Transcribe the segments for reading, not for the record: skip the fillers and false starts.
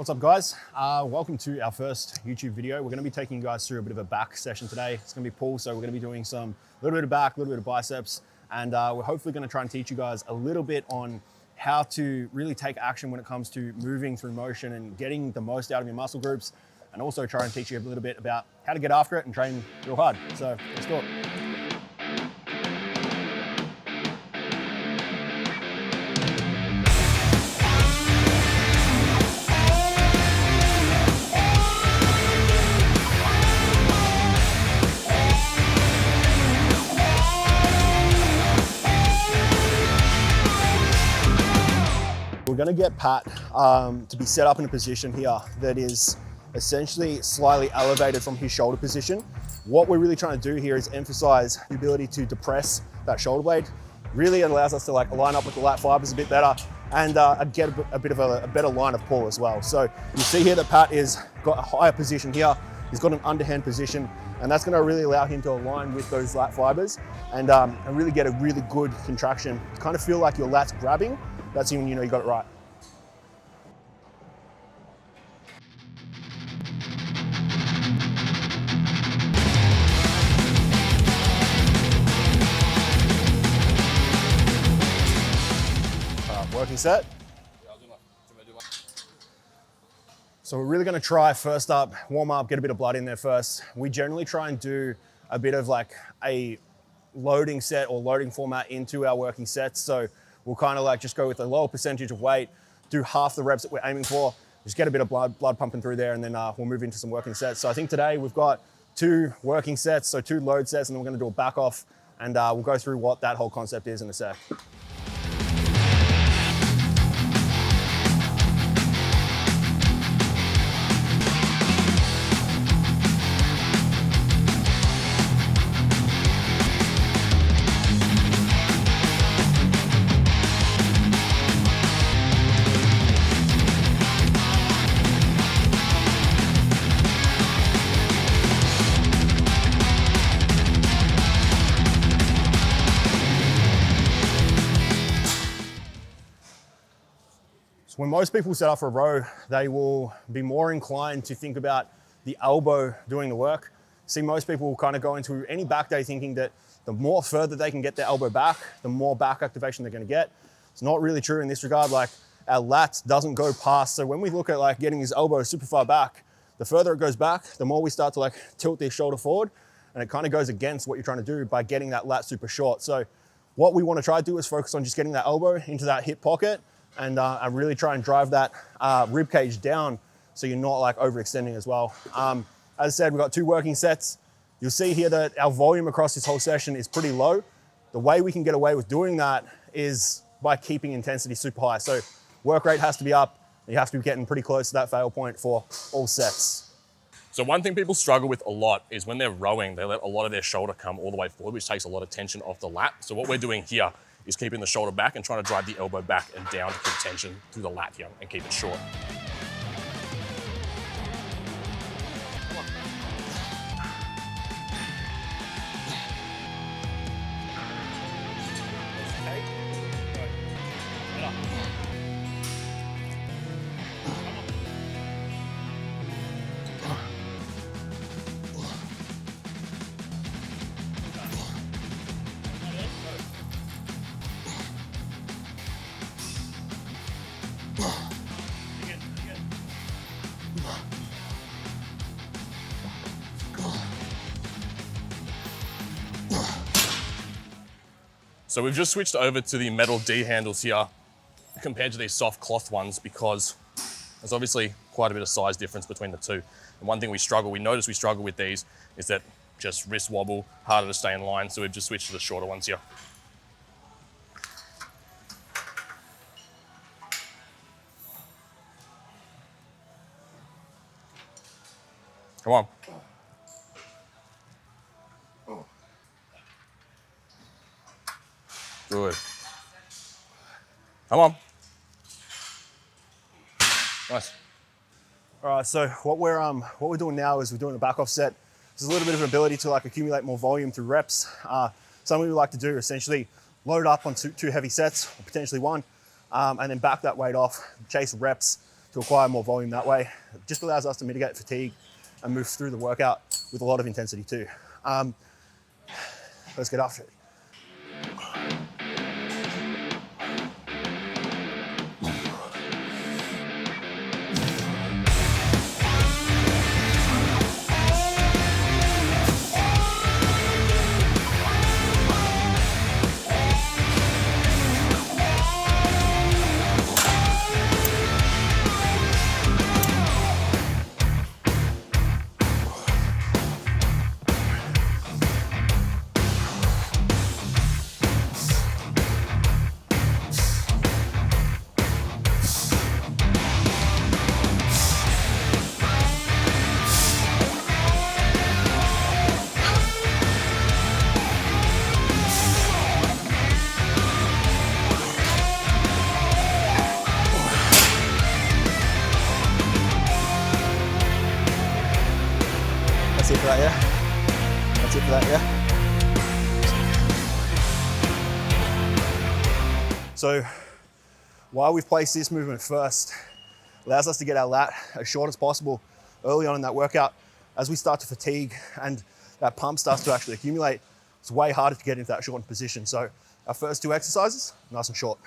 What's up, guys? Welcome to our first YouTube video. We're going to be taking you guys through a bit of a back session today. It's going to be pull, so we're going to be doing a little bit of back, a little bit of biceps, and we're hopefully going to try and teach you guys a little bit on how to really take action when it comes to moving through motion and getting the most out of your muscle groups, and also try and teach you a little bit about how to get after it and train real hard. So let's do it. We're going to get Pat to be set up in a position here that is essentially slightly elevated from his shoulder position. What we're really trying to do here is emphasize the ability to depress that shoulder blade. Really allows us to line up with the lat fibers a bit better and get a bit of a better line of pull as well. So you see here that Pat is got a higher position here. He's got an underhand position, and that's going to really allow him to align with those lat fibers and really get a really good contraction. Kind of feel like your lat's grabbing. That's when you know you got it right. Working set. So we're really going to try first up, warm up, get a bit of blood in there first. We generally try and do a bit of like a loading set or loading format into our working sets. So we'll kind of just go with a lower percentage of weight, do half the reps that we're aiming for, just get a bit of blood pumping through there, and then we'll move into some working sets. So I think today we've got 2 working sets, so 2 load sets, and then we're going to do a back off, and we'll go through what that whole concept is in a sec. So when most people set up for a row, they will be more inclined to think about the elbow doing the work. See, most people will kind of go into any back day thinking that the more further they can get their elbow back, the more back activation they're going to get. It's not really true in this regard. Our lats doesn't go past. So when we look at getting his elbow super far back, the further it goes back, the more we start to tilt the shoulder forward, and it kind of goes against what you're trying to do by getting that lat super short. So what we want to try to do is focus on just getting that elbow into that hip pocket, and really try and drive that rib cage down so you're not overextending as well. As I said, we've got 2 working sets. You'll see here that our volume across this whole session is pretty low. The way we can get away with doing that is by keeping intensity super high. So work rate has to be up. You have to be getting pretty close to that fail point for all sets. So one thing people struggle with a lot is when they're rowing, they let a lot of their shoulder come all the way forward, which takes a lot of tension off the lat. So what we're doing here is keeping the shoulder back and trying to drive the elbow back and down to keep tension through the lat here and keep it short. So we've just switched over to the metal D handles here compared to these soft cloth ones because there's obviously quite a bit of size difference between the two. And one thing we notice we struggle with these is that just wrist wobble, harder to stay in line. So we've just switched to the shorter ones here. Come on. Good. Come on. Nice. All right, so what we're doing now is we're doing a back off set. There's a little bit of an ability to accumulate more volume through reps. Something we like to do essentially load up on two heavy sets, or potentially one, and then back that weight off, chase reps. to acquire more volume that way. It just allows us to mitigate fatigue and move through the workout with a lot of intensity too. Let's get after it. That's it for that, yeah? That's it for that, yeah? So while we've placed this movement first, allows us to get our lat as short as possible early on in that workout. As we start to fatigue and that pump starts to actually accumulate, it's way harder to get into that shortened position. So our first 2 exercises, nice and short.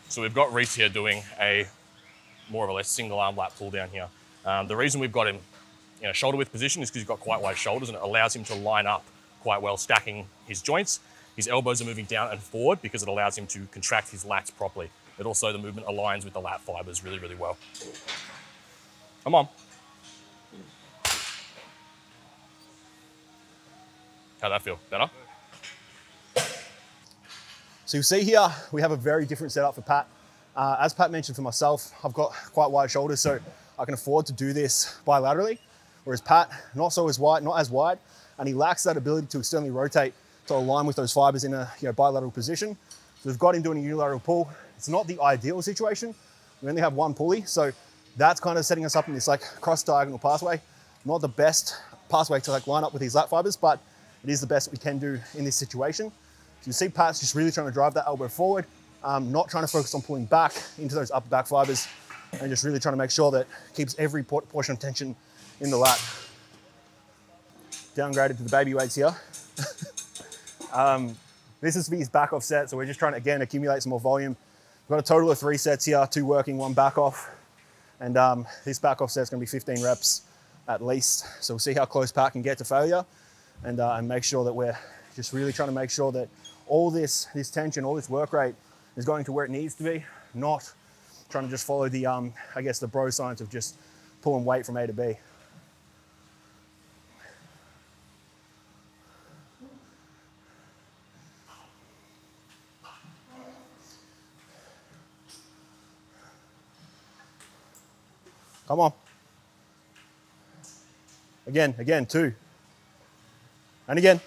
So we've got Rhys here doing a more of a less single arm lat pull down here. The reason we've got him in a shoulder width position is because he's got quite wide shoulders and it allows him to line up quite well, stacking his joints. His elbows are moving down and forward because it allows him to contract his lats properly. But also the movement aligns with the lat fibers really, really well. Come on. How'd that feel? Better? So you'll see here, we have a very different setup for Pat. As Pat mentioned for myself, I've got quite wide shoulders, so I can afford to do this bilaterally, whereas Pat, not as wide, and he lacks that ability to externally rotate to align with those fibers in a bilateral position. So we've got him doing a unilateral pull. It's not the ideal situation. We only have one pulley, so that's kind of setting us up in this like cross diagonal pathway. Not the best pathway to like line up with these lat fibers, but it is the best we can do in this situation. So you see Pat's just really trying to drive that elbow forward, not trying to focus on pulling back into those upper back fibers, and just really trying to make sure that keeps every portion of tension in the lat. Downgraded to the baby weights here. This is for his back off set, so we're just trying to, again, accumulate some more volume. We've got a total of 3 sets here, 2 working, 1 back off. And this back off set is going to be 15 reps at least. So we'll see how close Pat can get to failure and make sure that we're just really trying to make sure that all this tension, all this work rate is going to where it needs to be, not trying to just follow the, I guess, the bro science of just pulling weight from A to B. Come on. Again, 2. And again.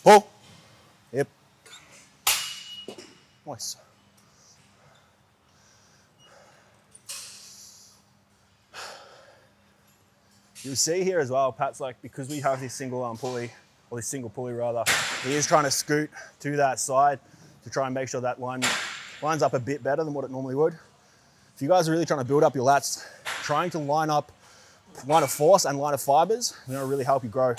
Pull. Yep. Nice. You'll see here as well, Pat's like, because we have this single arm pulley, or this single pulley rather, he is trying to scoot to that side to try and make sure that lines up a bit better than what it normally would. If you guys are really trying to build up your lats, trying to line up line of force and line of fibers, it's going to really help you grow.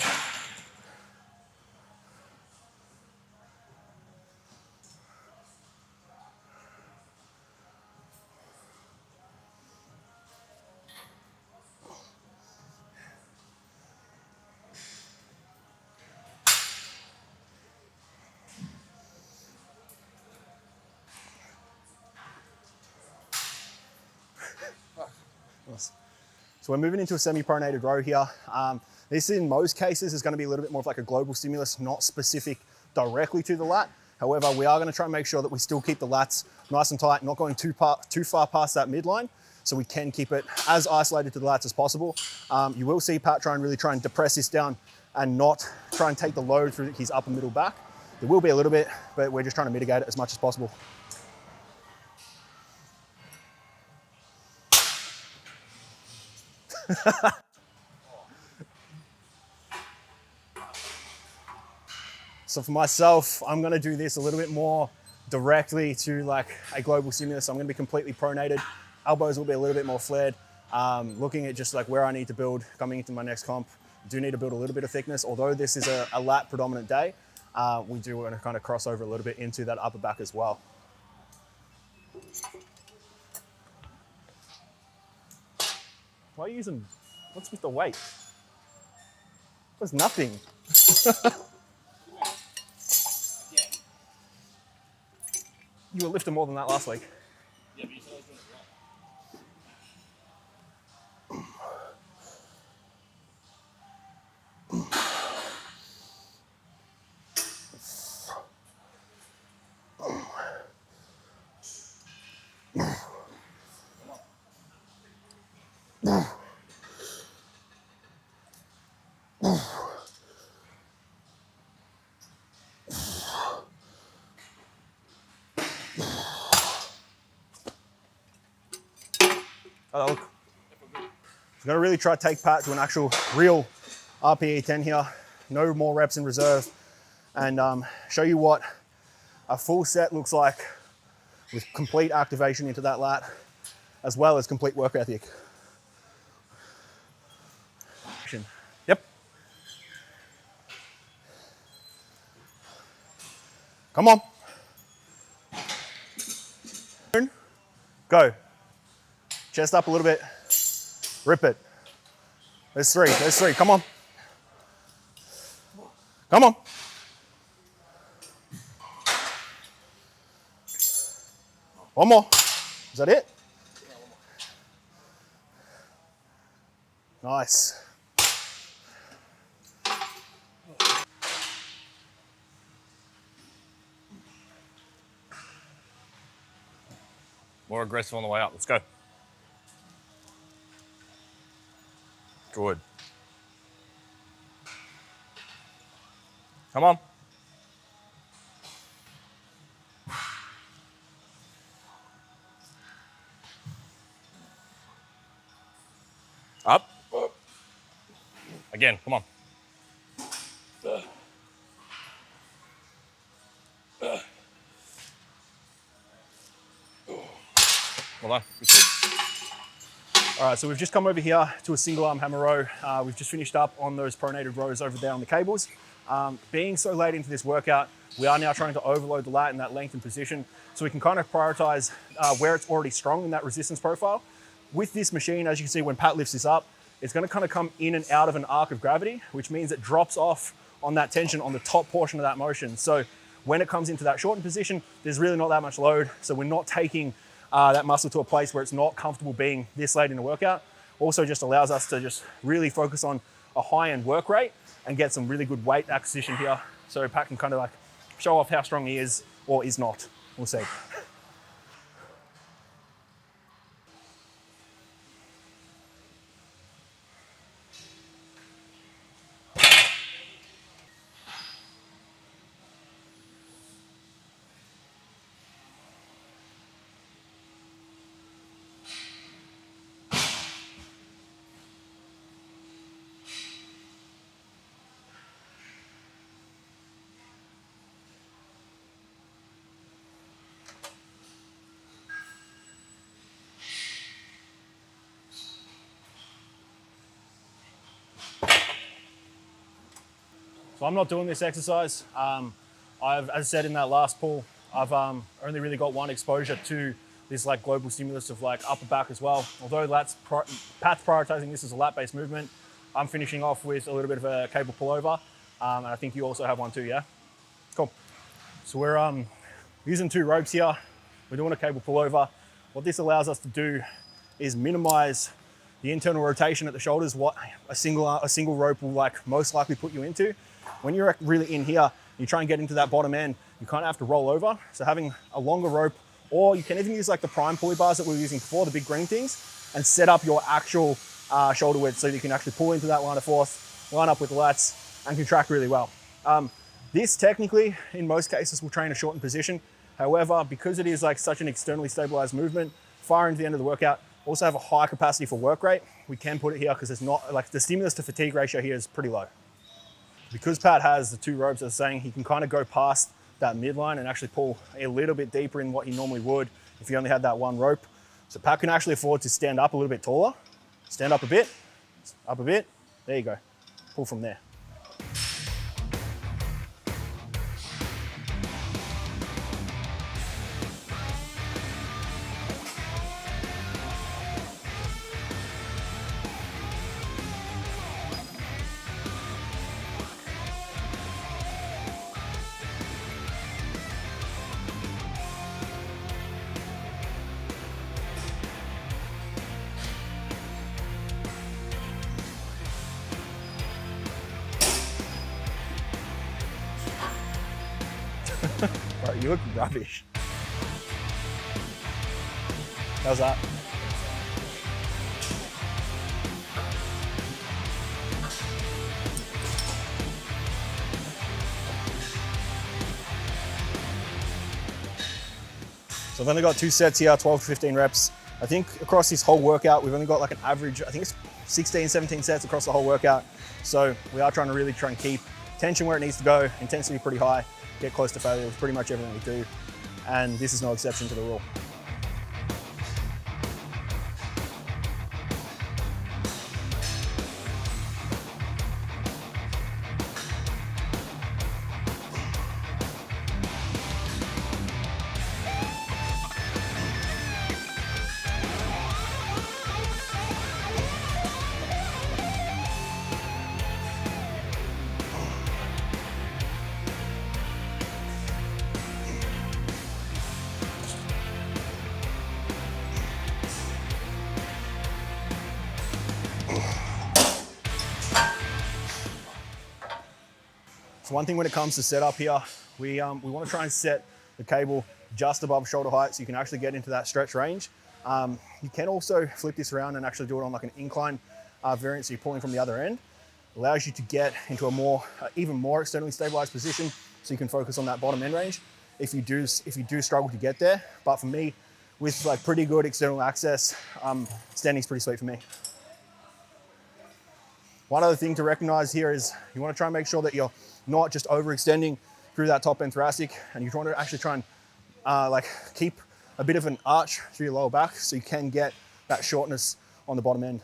So we're moving into a semi-pronated row here. This in most cases is going to be a little bit more of like a global stimulus, not specific directly to the lat. However, we are going to try and make sure that we still keep the lats nice and tight, not going too far past that midline, so we can keep it as isolated to the lats as possible. You will see Pat really try and depress this down and not try and take the load through his upper middle back. There will be a little bit, but we're just trying to mitigate it as much as possible. So for myself, I'm gonna do this a little bit more directly to like a global stimulus. I'm gonna be completely pronated. Elbows will be a little bit more flared. Looking at just like where I need to build coming into my next comp. Do need to build a little bit of thickness. Although this is a lat predominant day, we do want to kind of cross over a little bit into that upper back as well. Why are you using, what's with the weight? There's nothing. You were lifting more than that last week. Yeah, but you said I was doing it Oh, look. I'm gonna really try to take Pat to an actual real RPE 10 here. No more reps in reserve. And show you what a full set looks like with complete activation into that lat, as well as complete work ethic. Yep. Come on. Go. Chest up a little bit. Rip it. There's three, come on. Come on. One more. Is that it? Nice. more aggressive on the way up. Let's go. Good. Come on. Up. Again, come on. Well done. Good shit. All right, so we've just come over here to a single arm hammer row. We've just finished up on those pronated rows over there on the cables. Being so late into this workout, we are now trying to overload the lat in that lengthened position so we can kind of prioritize where it's already strong in that resistance profile. With this machine, as you can see, when Pat lifts this up, it's gonna kind of come in and out of an arc of gravity, which means it drops off on that tension on the top portion of that motion. So when it comes into that shortened position, there's really not that much load. So we're not taking that muscle to a place where it's not comfortable being this late in the workout. Also just allows us to just really focus on a high-end work rate and get some really good weight acquisition here. So Pat can kind of like show off how strong he is or is not. We'll see. So I'm not doing this exercise. As I said in that last pull, I've only really got one exposure to this like global stimulus of like upper back as well. Although Pat's prioritizing this as a lat-based movement, I'm finishing off with a little bit of a cable pullover. And I think you also have one too, yeah? Cool. So we're using two ropes here. We're doing a cable pullover. What this allows us to do is minimize the internal rotation at the shoulders, what a single rope will like most likely put you into. When you're really in here, you try and get into that bottom end, you kind of have to roll over. So having a longer rope, or you can even use like the prime pulley bars that we were using before, the big green things, and set up your actual shoulder width so that you can actually pull into that line of force, line up with the lats, and contract really well. This technically, in most cases, will train a shortened position. However, because it is like such an externally stabilized movement, far into the end of the workout, also have a high capacity for work rate, we can put it here because it's not like the stimulus to fatigue ratio here is pretty low. Because Pat has the 2 ropes, as saying, he can kind of go past that midline and actually pull a little bit deeper in what he normally would if he only had that 1 rope. So Pat can actually afford to stand up a little bit taller. Stand up a bit, there you go. Pull from there. Bro, you look rubbish. How's that? So I've only got 2 sets here, 12 to 15 reps. I think across this whole workout, we've only got like an average, I think it's 16, 17 sets across the whole workout. So we are trying to really try and keep tension where it needs to go, intensity pretty high, get close to failure with pretty much everything we do. And this is no exception to the rule. So one thing when it comes to setup here, we want to try and set the cable just above shoulder height so you can actually get into that stretch range. You can also flip this around and actually do it on like an incline variant, so you're pulling from the other end. Allows you to get into a more, even more externally stabilized position so you can focus on that bottom end range if you do struggle to get there. But for me, with like pretty good external access, standing's pretty sweet for me. One other thing to recognize here is you want to try and make sure that you're not just overextending through that top end thoracic, and you want to actually try and like keep a bit of an arch through your lower back so you can get that shortness on the bottom end.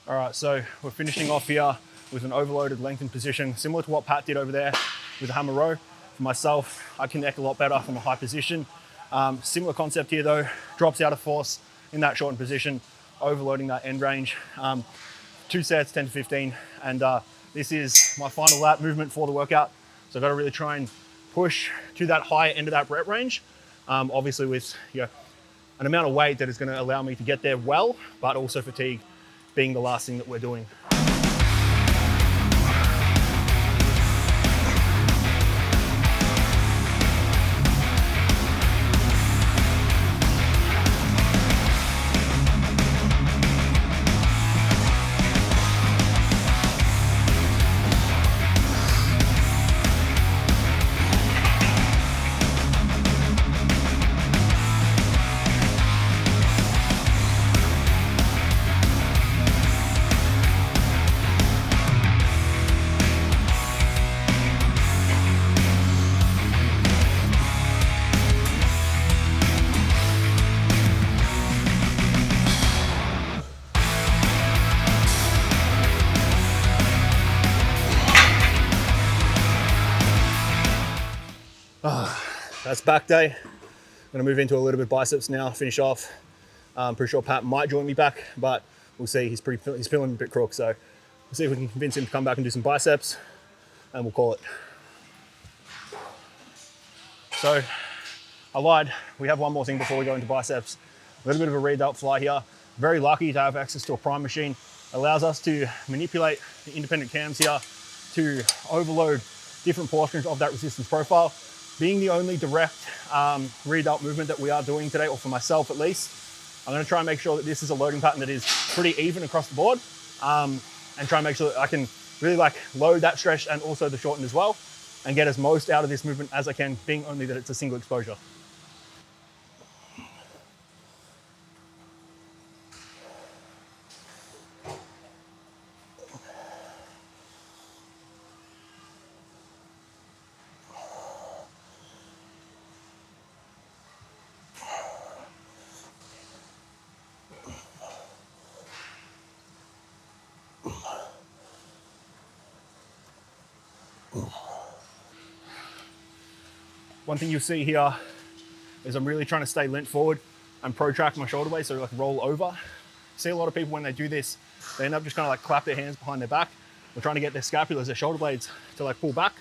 All right, so we're finishing off here with an overloaded lengthened position, similar to what Pat did over there with the hammer row. For myself, I connect a lot better from a high position. Similar concept here though, drops out of force in that shortened position, overloading that end range. 2 sets, 10 to 15, and this is my final lap movement for the workout. So I've got to really try and push to that higher end of that rep range, obviously with an amount of weight that is going to allow me to get there well, but also fatigue being the last thing that we're doing. That's back day. I'm gonna move into a little bit of biceps now, finish off. I'm pretty sure Pat might join me back, but we'll see. He's feeling a bit crook, so we'll see if we can convince him to come back and do some biceps, and we'll call it. So I lied. We have one more thing before we go into biceps. A little bit of a rear delt fly here. Very lucky to have access to a prime machine. Allows us to manipulate the independent cams here to overload different portions of that resistance profile. Being the only direct rear delt movement that we are doing today, or for myself at least, I'm gonna try and make sure that this is a loading pattern that is pretty even across the board, and try and make sure that I can really like load that stretch and also the shorten as well, and get as most out of this movement as I can, being only that it's a single exposure. One thing you'll see here is I'm really trying to stay leant forward and protract my shoulder blade, so like roll over. See a lot of people when they do this, they end up just kind of like clap their hands behind their back. We're trying to get their scapulas, their shoulder blades to like pull back.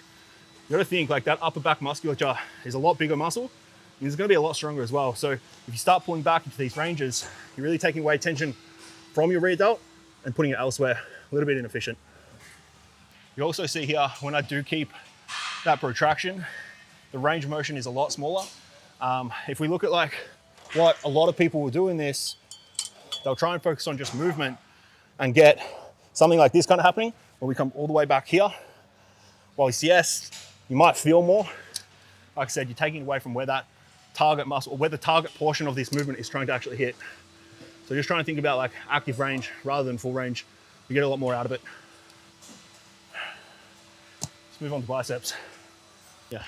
You gotta think like that upper back musculature is a lot bigger muscle and it's gonna be a lot stronger as well. So if you start pulling back into these ranges, you're really taking away tension from your rear delt and putting it elsewhere. A little bit inefficient. You also see here, when I do keep that protraction, the range of motion is a lot smaller. If we look at like what a lot of people will do in this, they'll try and focus on just movement and get something like this kind of happening, where we come all the way back here. While yes, you might feel more. Like I said, you're taking away from where that target muscle, or where the target portion of this movement is trying to actually hit. So just trying to think about like active range rather than full range. You get a lot more out of it. Let's move on to biceps. Yeah.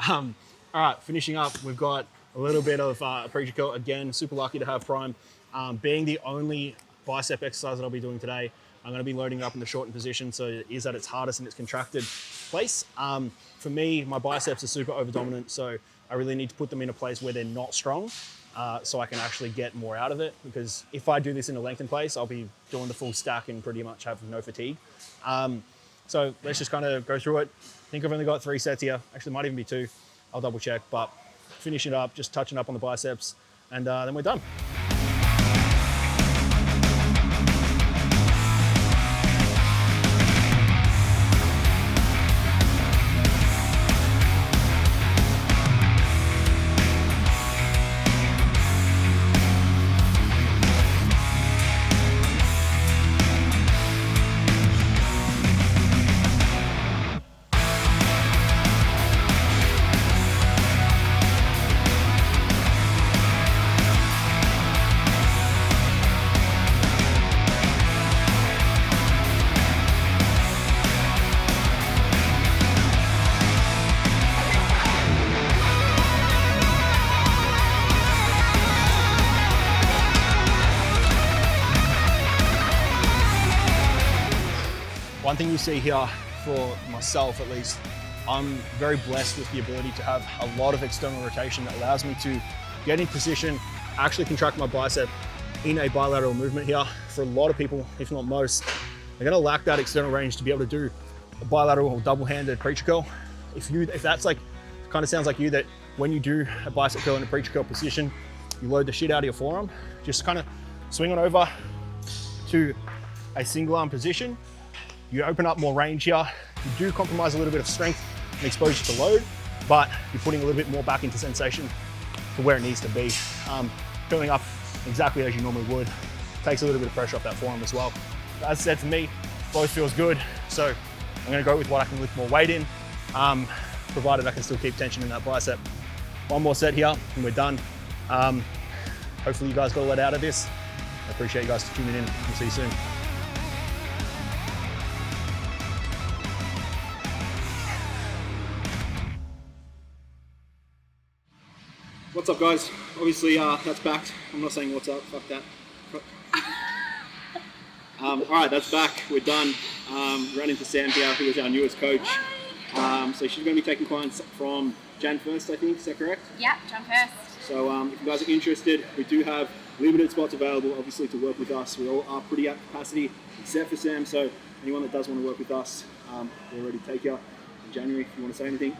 All right, finishing up, we've got a little bit of preacher curl. Again, super lucky to have prime. Being the only bicep exercise that I'll be doing today, I'm gonna be loading it up in the shortened position, so it is at its hardest in its contracted place. For me, my biceps are super over dominant, so I really need to put them in a place where they're not strong, so I can actually get more out of it. Because if I do this in a lengthened place, I'll be doing the full stack and pretty much have no fatigue. So let's just kind of go through it. I think I've only got 3 sets here. Actually, might even be 2. I'll double check, but finishing it up, just touching up on the biceps, and then we're done. One thing you see here, for myself at least, I'm very blessed with the ability to have a lot of external rotation that allows me to get in position, actually contract my bicep in a bilateral movement here. For a lot of people, if not most, they're gonna lack that external range to be able to do a bilateral or double-handed preacher curl. If that's like, kind of sounds like you, that when you do a bicep curl in a preacher curl position, you load the shit out of your forearm, just kind of swing on over to a single arm position. You open up more range here. You do compromise a little bit of strength and exposure to load, but you're putting a little bit more back into sensation for where it needs to be. Curling up exactly as you normally would. Takes a little bit of pressure off that forearm as well. As I said, for me, both feels good. So I'm gonna go with what I can lift more weight in, provided I can still keep tension in that bicep. One more set here and we're done. Hopefully you guys got a lot out of this. I appreciate you guys tuning in. We'll see you soon. What's up, guys? Obviously, that's backed. I'm not saying what's up, fuck that. All right, that's back. We're done. Ran into Sam here, who is our newest coach. So she's going to be taking clients from Jan 1st, I think. Is that correct? Yeah, Jan 1st. So if you guys are interested, we do have limited spots available, obviously, to work with us. We all are pretty at capacity, except for Sam. So anyone that does want to work with us, we're ready to take you in January if you want to say anything.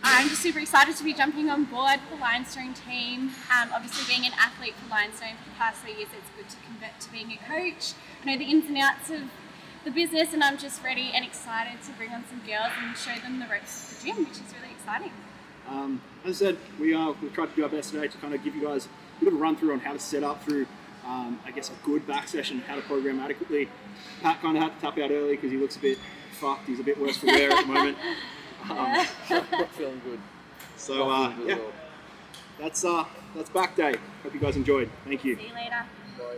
I'm just super excited to be jumping on board the Lionstone team. Obviously being an athlete for Lionstone for the past 3 years, it's good to convert to being a coach. I know the ins and outs of the business, and I'm just ready and excited to bring on some girls and show them the ropes of the gym, which is really exciting. As I said, we've tried to do our best today to kind of give you guys a bit of a run through on how to set up through, I guess, a good back session, how to program adequately. Pat kind of had to tap out early because he looks a bit fucked. He's a bit worse for wear at the moment. Not feeling good. So Not feeling good yeah, at all. that's back day. Hope you guys enjoyed. Thank you. See you later. Bye.